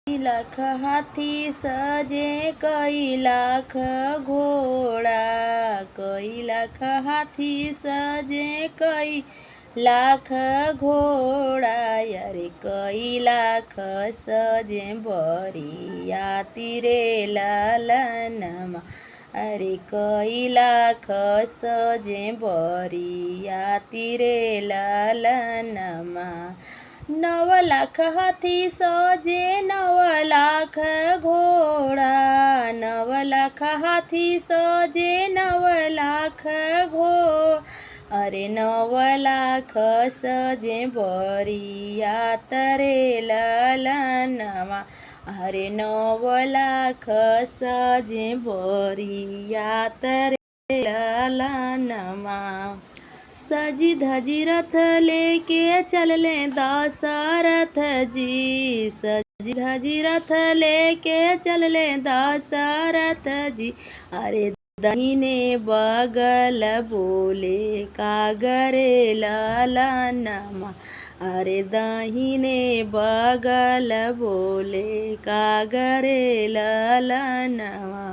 लाख हाथी सजे कई लाख घोड़ा, कई लाख हाथी सजे कई लाख घोड़ा, यारे कई लाख सजे बरियाती रे लालनमा, अरे कई लाख सजे बरियाती रे लालनमा। 9 लाख हाथी सजे 9 लाख घोड़ा, 9 लाख हाथी सजे 9 लाख घोड़ा, अरे 9 लाख सजे बरियात रे लालनमा, अरे 9 लाख सजे बरियात रे लालनमा। सजी धजी रथ लेके चलले दशरथ जी, सजी धजी रथ लेके चलले दशरथ जी, अरे दाहिने बगल बोले कागरे लालनमा, अरे दाहिने बगल बोले कागरे लालनमा।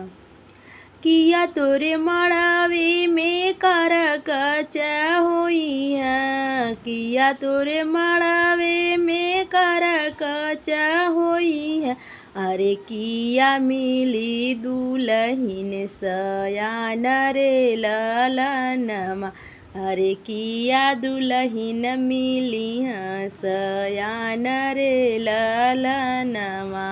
किया तोरे मड़ावे में करकच होई है, किया तोरे मड़ावे में करकच होई है, अरे किया मिली दुलहिन सयान रे लालनमा, अरे किया दुलहिन मिली है सयान रे लालनमा।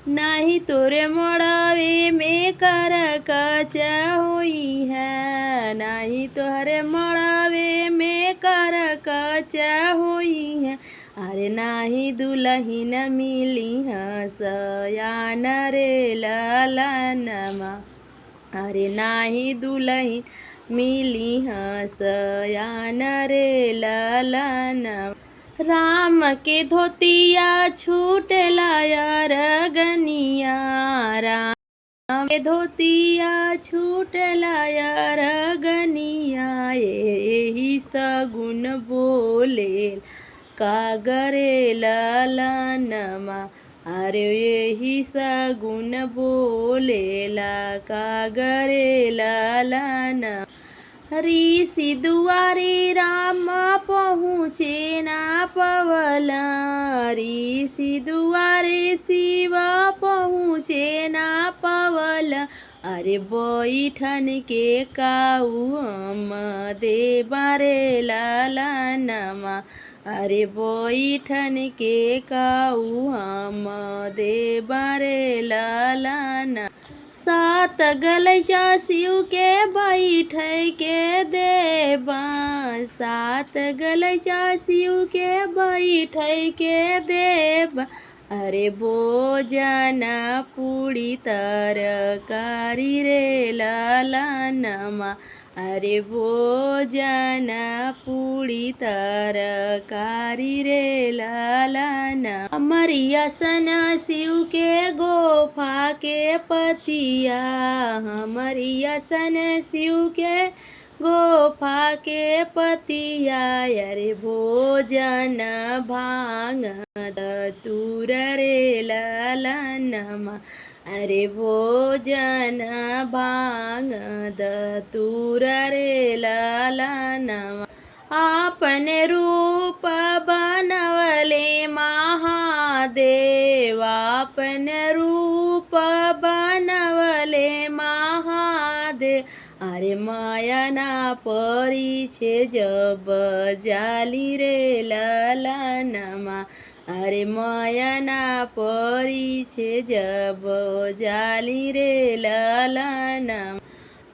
नाही तोरे मड़ावे में करकच होई है, नाही तोहरे मड़ावे में करकच होई है, अरे नाही दुलहिन मिली है सयान रे लालनमा, अरे नाही दुलहिन मिली है सयान रे लालनमा। राम के धोतिया छूटला यार गनिया, राम के धोतिया छूटला यार गनिया, यही सगुन बोले कागरे लालनमा, अरे यही सगुन बोलेला कागरे लालनमा। ऋषि दुआरे राम पहुँचे ना पवला, ऋषि दुआरे शिव पहुँचे ना पवला, अरे बैठन के काऊ हम देबा रे लालनमा, अरे बैठन के काऊ हम देबा रे लालनमा। 7 गलैचा शिव के बैठे के देबा, 7 गलैचा शिव के बैठे के देबा, अरे भोजन पूरी तरकारी रे लालनमा, अरे भोजन पूरी तरकारी रे लालनमा। हमरिया सन शिव के गोफा के पतिया, हमरिया सन शिव के गोफा के पतिया, अरे भोजन भांग धतूर रे लालनमा, अरे भोजन भांग धतूर रे लालनमा। आपन रूप बनवले महादेव, आपन रूप बनवले महादेव, अरे माया ना परी छे जब जाली रे लालनमा, अरे माया ना परी छे जब जाली रे लालनमा।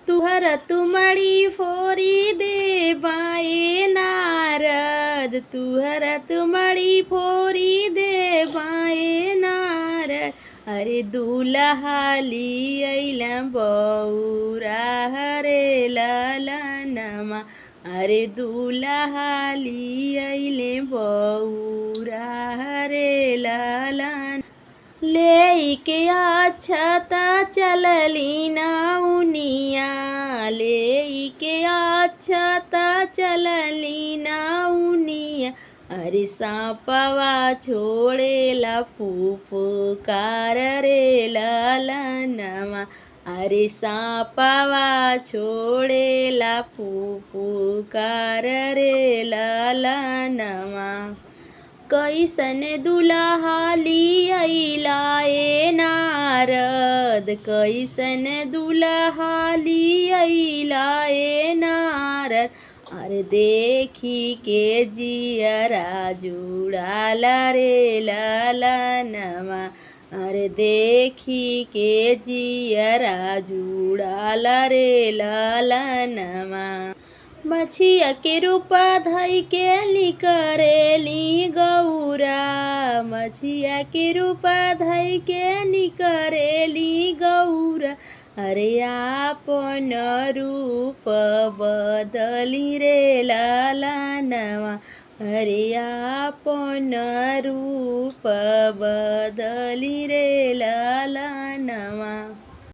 तुहर तुमड़ी फोरी देबाए नारद, तुहर तुमड़ी फोरी देबाए नारद, अरे दुलहाली अइलम बौरा हरे लालनमा, अरे दुलहाली अइले बौरा हरे लालन। लेके अक्षता चलली नौनिया, लेके अक्षता चलली नौनिया, अरे सापवा छोड़ेला फुफकार रे ललनमा। अरे सापवा छोड़ेला फुफकार रे ललनमा। कैसन दुल्हा लियैला ए नारद, कैसन दुल्हा लियैला ए नारद। अरे देखी के जियरा जुड़ाला रे ललनमा। अरे देखी के जियरा जुड़ाला रे ललनमा। मछिया के रूपा धई के निकरेली गौरा, मछिया के रूपा धई के निकरेली गौरा। अरे आपन रूप बदली रे ललनमा। अरे आपन रूप बदली रे ललनमा।